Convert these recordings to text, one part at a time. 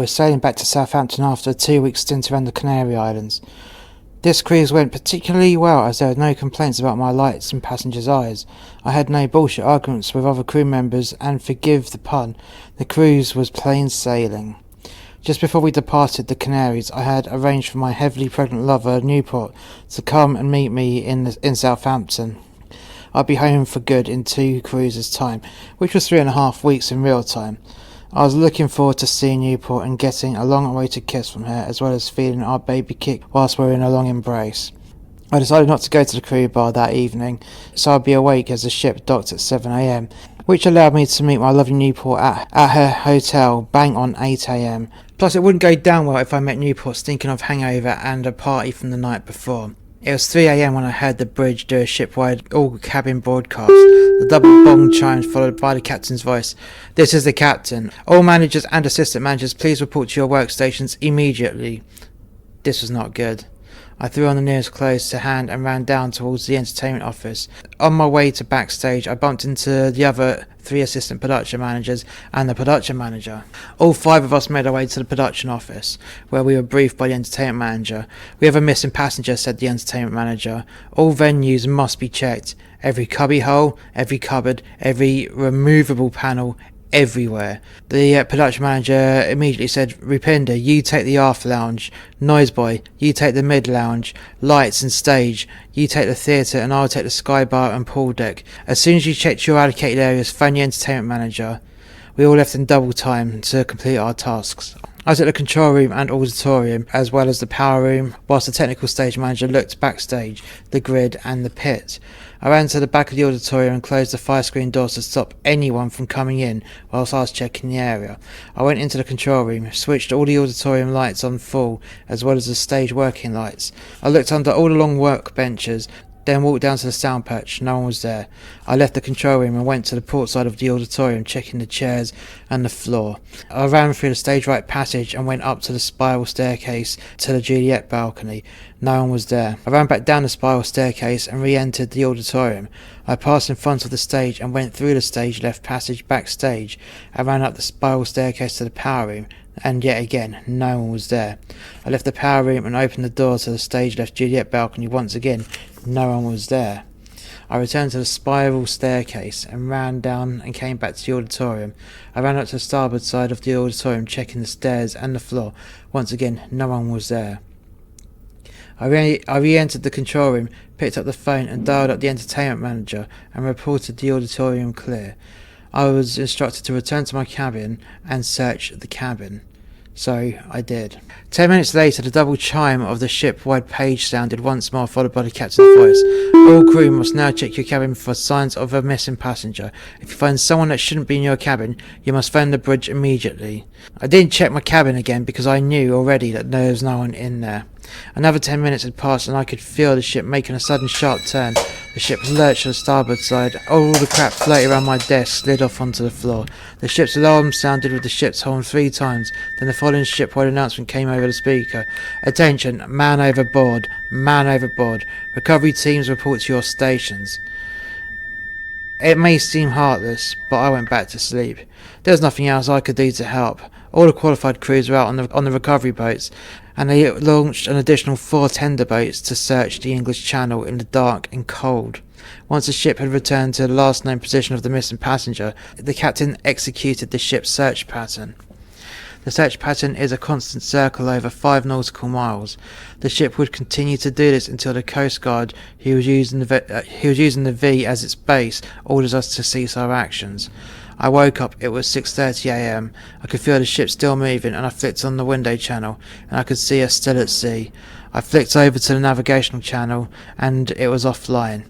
We were sailing back to Southampton after a 2-week stint around the Canary Islands. This cruise went particularly well as there were no complaints about my lights in passengers' eyes. I had no bullshit arguments with other crew members, and forgive the pun, the cruise was plain sailing. Just before we departed the Canaries, I had arranged for my heavily pregnant lover, Newport, to come and meet me in Southampton. I'd be home for good in 2 cruises' time, which was 3.5 weeks in real time. I was looking forward to seeing Newport and getting a long-awaited kiss from her, as well as feeling our baby kick whilst we were in a long embrace. I decided not to go to the crew bar that evening, so I'd be awake as the ship docked at 7 a.m, which allowed me to meet my lovely Newport at her hotel bang on 8 a.m. Plus, it wouldn't go down well if I met Newport stinking of hangover and a party from the night before. It was 3 a.m. when I heard the bridge do a shipwide all-cabin broadcast. The double bong chimed, followed by the captain's voice. "This is the captain. All managers and assistant managers, please report to your workstations immediately." This was not good. I threw on the nearest clothes to hand and ran down towards the entertainment office. On my way to backstage, I bumped into the other 3 assistant production managers and the production manager. All 5 of us made our way to the production office, where we were briefed by the entertainment manager. "We have a missing passenger," said the entertainment manager. "All venues must be checked. Every cubby hole, every cupboard, every removable panel, everywhere." The production manager immediately said, "Rupinder, you take the aft lounge. Noiseboy, you take the mid lounge. Lights and stage, you take the theatre, and I'll take the sky bar and pool deck. As soon as you checked your allocated areas, phone the entertainment manager." We all left in double time to complete our tasks. I was at the control room and auditorium, as well as the power room, whilst the technical stage manager looked backstage, the grid and the pit. I ran to the back of the auditorium and closed the fire screen doors to stop anyone from coming in whilst I was checking the area. I went into the control room, switched all the auditorium lights on full, as well as the stage working lights. I looked under all the long workbenches, then walked down to the sound perch. No one was there. I left the control room and went to the port side of the auditorium, checking the chairs and the floor. I ran through the stage right passage and went up to the spiral staircase to the Juliet balcony. No one was there. I ran back down the spiral staircase and re-entered the auditorium. I passed in front of the stage and went through the stage left passage backstage. I ran up the spiral staircase to the power room, and yet again, no one was there. I left the power room and opened the door to the stage left Juliet balcony. Once again, no one was there. I returned to the spiral staircase and ran down and came back to the auditorium. I ran up to the starboard side of the auditorium, checking the stairs and the floor. Once again, no one was there. I re-entered the control room, picked up the phone and dialed up the entertainment manager and reported the auditorium clear. I was instructed to return to my cabin and search the cabin. So I did. 10 minutes later, the double chime of the ship-wide page sounded once more, followed by the captain's voice. "All crew must now check your cabin for signs of a missing passenger. If you find someone that shouldn't be in your cabin, you must phone the bridge immediately." I didn't check my cabin again because I knew already that there was no one in there. Another 10 minutes had passed and I could feel the ship making a sudden sharp turn. The ship lurched to the starboard side. All the crap floating around my desk slid off onto the floor. The ship's alarm sounded with the ship's horn 3 times. Then the following shipwide announcement came over the speaker. "Attention, man overboard, man overboard. Recovery teams report to your stations." It may seem heartless, but I went back to sleep. There was nothing else I could do to help. All the qualified crews were out on the recovery boats, and they launched an additional 4 tender boats to search the English Channel in the dark and cold. Once the ship had returned to the last known position of the missing passenger, the captain executed the ship's search pattern. The search pattern is a constant circle over 5 nautical miles. The ship would continue to do this until the Coast Guard, who was using the V as its base, orders us to cease our actions. I woke up, it was 6:30 a.m. I could feel the ship still moving, and I flicked on the window channel, and I could see us still at sea. I flicked over to the navigational channel, and it was offline.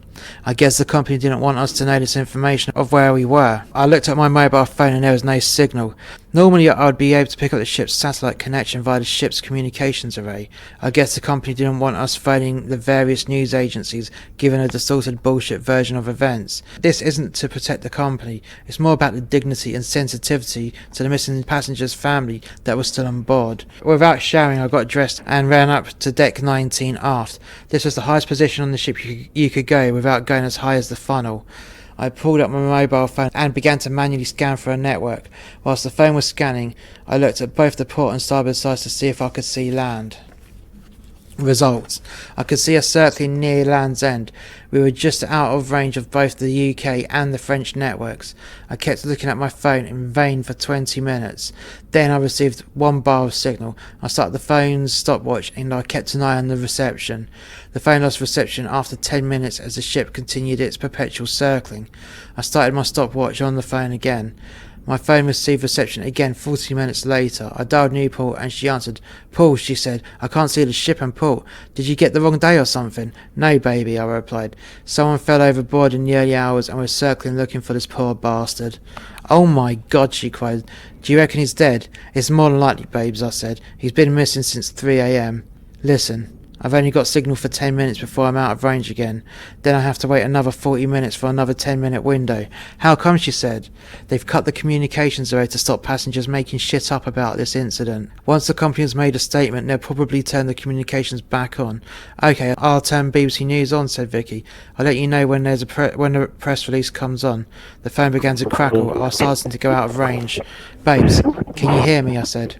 I guess the company didn't want us to know this information of where we were. I looked at my mobile phone and there was no signal. Normally I would be able to pick up the ship's satellite connection via the ship's communications array. I guess the company didn't want us phoning the various news agencies, giving a distorted bullshit version of events. This isn't to protect the company, it's more about the dignity and sensitivity to the missing passenger's family that was still on board. Without showering, I got dressed and ran up to deck 19 aft. This was the highest position on the ship you could go without going as high as the funnel. I pulled up my mobile phone and began to manually scan for a network. Whilst the phone was scanning, I looked at both the port and starboard sides to see if I could see land. Results. I could see us circling near Land's End. We were just out of range of both the UK and the French networks. I kept looking at my phone in vain for 20 minutes. Then I received 1 bar of signal. I started the phone's stopwatch and I kept an eye on the reception. The phone lost reception after 10 minutes as the ship continued its perpetual circling. I started my stopwatch on the phone again. My phone received reception again 40 minutes later. I dialed Newport and she answered. "Paul," she said, "I can't see the ship and port. Did you get the wrong day or something?" "No, baby," I replied. "Someone fell overboard in the early hours and was circling looking for this poor bastard." "Oh my God," she cried. "Do you reckon he's dead?" "It's more than likely, babes," I said. "He's been missing since 3 a.m. Listen, I've only got signal for 10 minutes before I'm out of range again. Then I have to wait another 40 minutes for another 10-minute window." "How come?" she said. "They've cut the communications away to stop passengers making shit up about this incident. Once the company has made a statement, they'll probably turn the communications back on." "Okay, I'll turn BBC News on," said Vicky. "I'll let you know when when the press release comes on." The phone began to crackle. I was starting to go out of range. "Babes, can you hear me?" I said.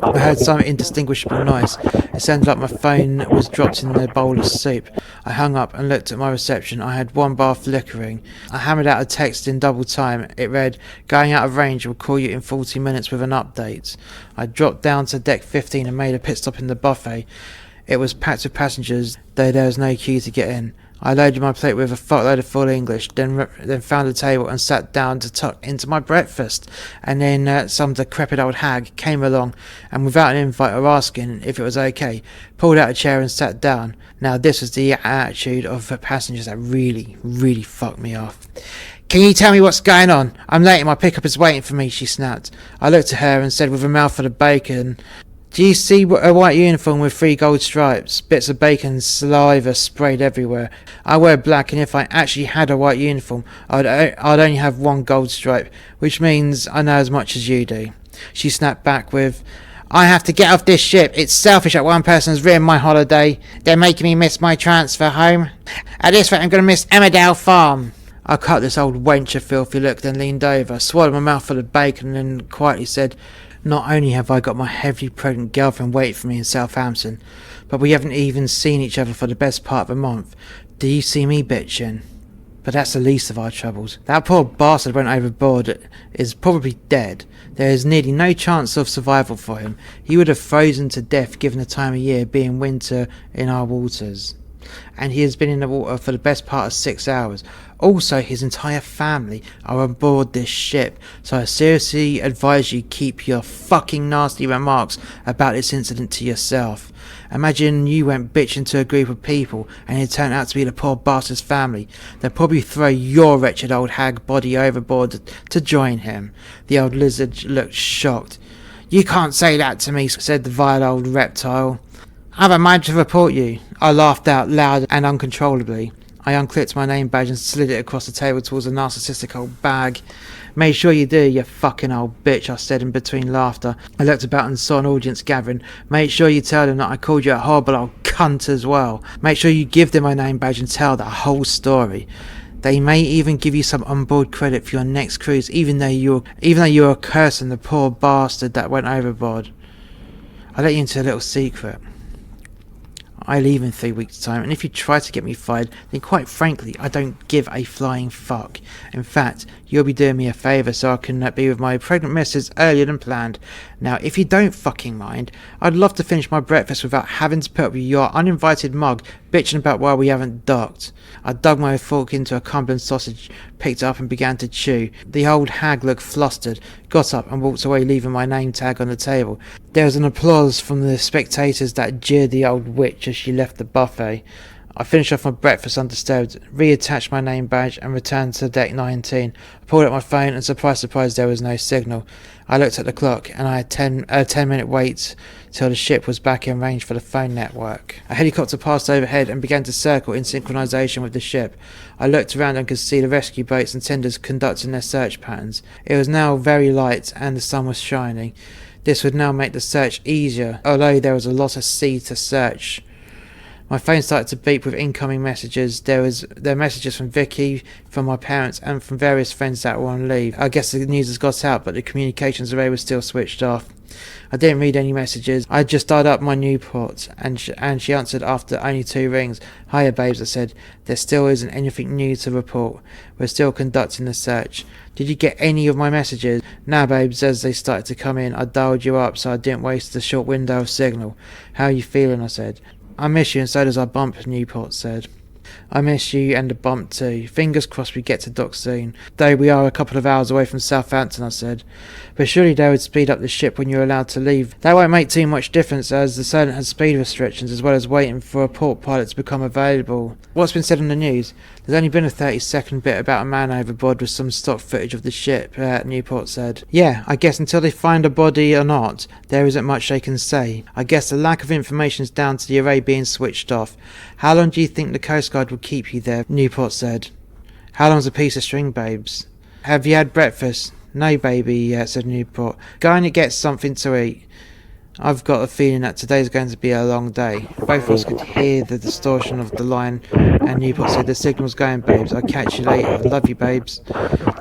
I heard some indistinguishable noise. It sounded like my phone was dropped in a bowl of soup. I hung up and looked at my reception. I had 1 bar flickering. I hammered out a text in double time. It read, "Going out of range, will call you in 40 minutes with an update." I dropped down to deck 15 and made a pit stop in the buffet. It was packed with passengers, though there was no queue to get in. I loaded my plate with a fuckload of full English, then found a table and sat down to tuck into my breakfast. And then some decrepit old hag came along and, without an invite or asking if it was okay, pulled out a chair and sat down. Now this was the attitude of the passengers that really, really fucked me off. "Can you tell me what's going on? I'm late and my pickup is waiting for me," she snapped. I looked at her and said with a mouthful of bacon, "Do you see a white uniform with 3 gold stripes? Bits of bacon and saliva sprayed everywhere. I wear black, and if I actually had a white uniform, I'd only have 1 gold stripe, which means I know as much as you do." She snapped back with, "I have to get off this ship. It's selfish that one person has ruined my holiday. They're making me miss my transfer home. At this rate, I'm going to miss Emmerdale Farm." I cut this old wench a filthy look, then leaned over, swallowed my mouthful of bacon, and then quietly said, "Not only have I got my heavily pregnant girlfriend waiting for me in Southampton, but we haven't even seen each other for the best part of a month. Do you see me bitching? But that's the least of our troubles. That poor bastard went overboard is probably dead. There is nearly no chance of survival for him. He would have frozen to death given the time of year being winter in our waters. And he has been in the water for the best part of 6 hours. Also, his entire family are on board this ship, so I seriously advise you keep your fucking nasty remarks about this incident to yourself. Imagine you went bitching to a group of people and it turned out to be the poor bastard's family. They'd probably throw your wretched old hag body overboard to join him." The old lizard looked shocked. "You can't say that to me," said the vile old reptile. "I've a mind to report you." I laughed out loud and uncontrollably. I unclipped my name badge and slid it across the table towards a narcissistic old bag. "Make sure you do, you fucking old bitch," I said in between laughter. I looked about and saw an audience gathering. "Make sure you tell them that I called you a horrible old cunt as well. Make sure you give them my name badge and tell the whole story. They may even give you some onboard credit for your next cruise, even though you're cursing the poor bastard that went overboard. I'll let you into a little secret. I leave in 3 weeks' time, and if you try to get me fired, then quite frankly, I don't give a flying fuck. In fact, you'll be doing me a favour so I can be with my pregnant missus earlier than planned. Now, if you don't fucking mind, I'd love to finish my breakfast without having to put up with your uninvited mug bitching about why we haven't docked." I dug my fork into a Cumberland sausage, picked it up and began to chew. The old hag looked flustered, got up and walked away, leaving my name tag on the table. There was an applause from the spectators that jeered the old witch as she left the buffet. I finished off my breakfast undisturbed, reattached my name badge and returned to deck 19. I pulled out my phone and surprise, there was no signal. I looked at the clock and I had a 10-minute wait till the ship was back in range for the phone network. A helicopter passed overhead and began to circle in synchronization with the ship. I looked around and could see the rescue boats and tenders conducting their search patterns. It was now very light and the sun was shining. This would now make the search easier, although there was a lot of sea to search. My phone started to beep with incoming messages. There were messages from Vicky, from my parents, and from various friends that were on leave. I guess the news has got out, but the communications array was still switched off. I didn't read any messages. I just dialed up my Newport, and she answered after only 2 rings. "Hiya, babes," I said. "There still isn't anything new to report. We're still conducting the search. Did you get any of my messages?" "Nah, babes," as they started to come in. "I dialed you up so I didn't waste the short window of signal." "How are you feeling?" I said. "I miss you, and so does our bump," Newport said. "I miss you and the bump too. Fingers crossed we get to dock soon. Though we are a couple of hours away from Southampton," I said. "But surely they would speed up the ship when you're allowed to leave." "That won't make too much difference, as the Solent has speed restrictions, as well as waiting for a port pilot to become available." "What's been said on the news?" "There's only been a 30-second bit about a man overboard with some stock footage of the ship," Newport said. "Yeah, I guess until they find a body or not, there isn't much they can say. I guess the lack of information is down to the array being switched off. How long do you think the Coast Guard will keep you there?" Newport said. "How long's a piece of string, babes?" "Have you had breakfast?" "No, baby," said Newport. "Go and get something to eat. I've got a feeling that today's going to be a long day." Both of us could hear the distortion of the line, and Newport said, "The signal's going, babes. I'll catch you later. Love you, babes."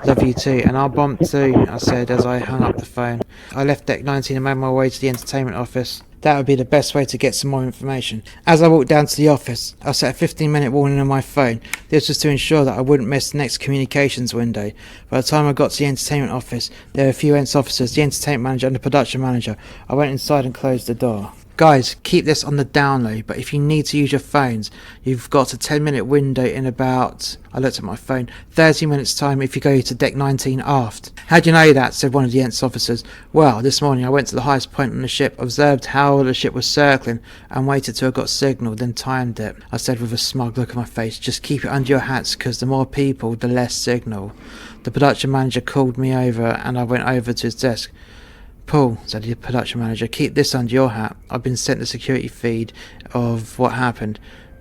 "Love you too, and I'll bump too," I said as I hung up the phone. I left Deck 19 and made my way to the entertainment office. That would be the best way to get some more information. As I walked down to the office, I set a 15-minute warning on my phone. This was to ensure that I wouldn't miss the next communications window. By the time I got to the entertainment office, there were a few ENTS officers, the entertainment manager and the production manager. I went inside and closed the door. "Guys, keep this on the down low, but if you need to use your phones, you've got a 10-minute window in about," I looked at my phone, "30 minutes time if you go to Deck 19 aft." "How do you know that?" said one of the ENTS officers. "Well, this morning I went to the highest point on the ship, observed how the ship was circling, and waited till I got signal, then timed it," I said with a smug look on my face. "Just keep it under your hats, because the more people, the less signal." The production manager called me over, and I went over to his desk. "Paul," said the production manager, "keep this under your hat. I've been sent the security feed of what happened.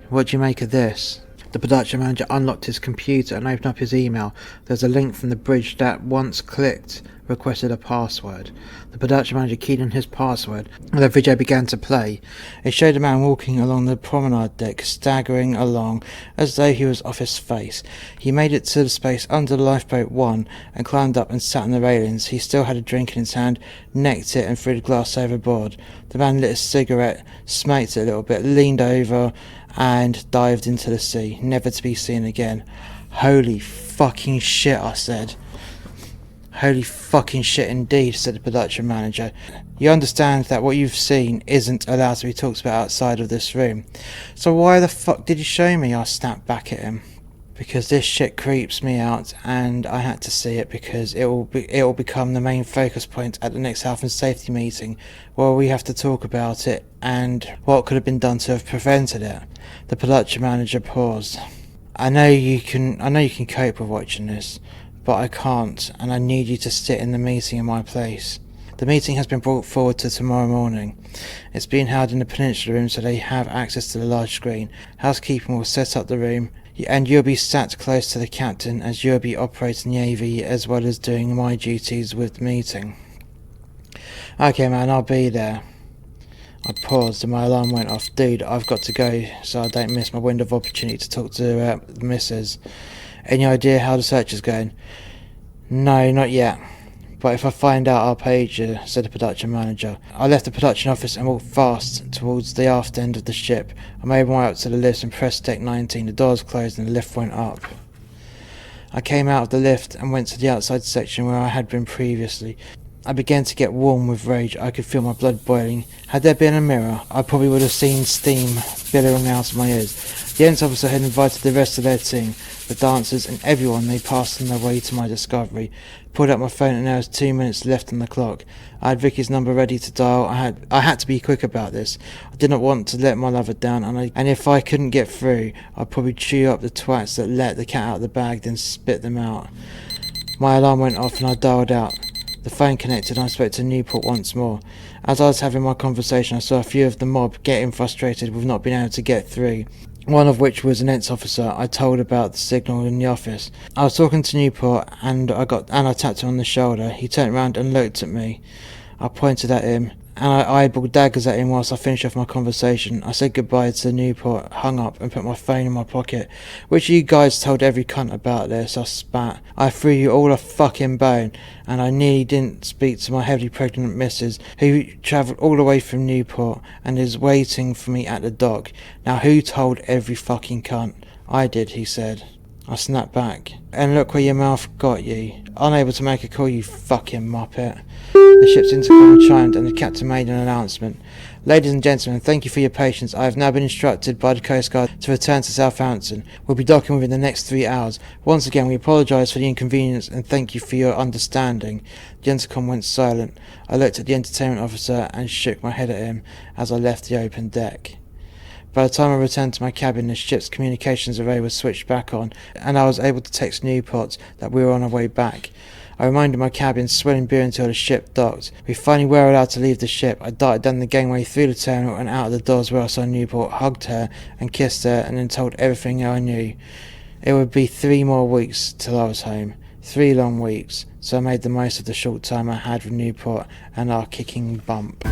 What do you make of this?" The production manager unlocked his computer and opened up his email. There's a link from the bridge that, once clicked, requested a password. The production manager keyed in his password, and the video began to play. It showed a man walking along the promenade deck, staggering along as though he was off his face. He made it to the space under the lifeboat 1 and climbed up and sat on the railings. He still had a drink in his hand, necked it and threw the glass overboard. The man lit a cigarette, smoked it a little bit, leaned over and dived into the sea, never to be seen again. "Holy fucking shit," I said. "Holy fucking shit indeed," said the production manager. "You understand that what you've seen isn't allowed to be talked about outside of this room." "So why the fuck did you show me?" I snapped back at him. "Because this shit creeps me out, and I had to see it because it will become the main focus point at the next health and safety meeting, where we have to talk about it and what could have been done to have prevented it." The production manager paused. I know you can cope with watching this, but I can't, and I need you to sit in the meeting in my place. The meeting has been brought forward to tomorrow morning. It's being held in the Peninsula room so they have access to the large screen. Housekeeping will set up the room, and you'll be sat close to the captain, as you'll be operating the AV as well as doing my duties with the meeting. "Okay, man, I'll be there." I paused and my alarm went off. "Dude, I've got to go so I don't miss my window of opportunity to talk to the missus. Any idea how the search is going?" "No, not yet. But if I find out, I'll page you," said the production manager. I left the production office and walked fast towards the aft end of the ship. I made my way up to the lift and pressed Deck 19. The doors closed and the lift went up. I came out of the lift and went to the outside section where I had been previously. I began to get warm with rage. I could feel my blood boiling. Had there been a mirror, I probably would have seen steam billowing out of my ears. The ENTS officer had invited the rest of their team, the dancers and everyone they passed on their way to my discovery. Pulled out my phone and there was 2 minutes left on the clock. I had Vicky's number ready to dial. I had to be quick about this. I did not want to let my lover down, and if I couldn't get through, I'd probably chew up the twats that let the cat out of the bag, then spit them out. My alarm went off and I dialed out. The phone connected and I spoke to Newport once more. As I was having my conversation, I saw a few of the mob getting frustrated with not being able to get through. One of which was an ENTS officer I told about the signal in the office. I was talking to Newport and I tapped him on the shoulder. He turned around and looked at me. I pointed at him and I eyeballed daggers at him whilst I finished off my conversation. I said goodbye to Newport, hung up, and put my phone in my pocket. Which you guys told every cunt about this, I spat. I threw you all a fucking bone, and I nearly didn't speak to my heavily pregnant missus, who travelled all the way from Newport and is waiting for me at the dock. Now who told every fucking cunt? I did, he said. I snapped back. And look where your mouth got you. Unable to make a call, you fucking muppet. The ship's intercom chimed and the captain made an announcement. Ladies and gentlemen, thank you for your patience. I have now been instructed by the Coast Guard to return to Southampton. We'll be docking within the next 3 hours. Once again, we apologise for the inconvenience and thank you for your understanding. The intercom went silent. I looked at the entertainment officer and shook my head at him as I left the open deck. By the time I returned to my cabin, the ship's communications array was switched back on, and I was able to text Newport that we were on our way back. I remained in my cabin, swilling beer until the ship docked. We finally were allowed to leave the ship. I darted down the gangway, through the terminal, and out of the doors where I saw Newport, hugged her and kissed her, and then told everything I knew. It would be 3 more weeks till I was home. 3 long weeks, so I made the most of the short time I had with Newport and our kicking bump.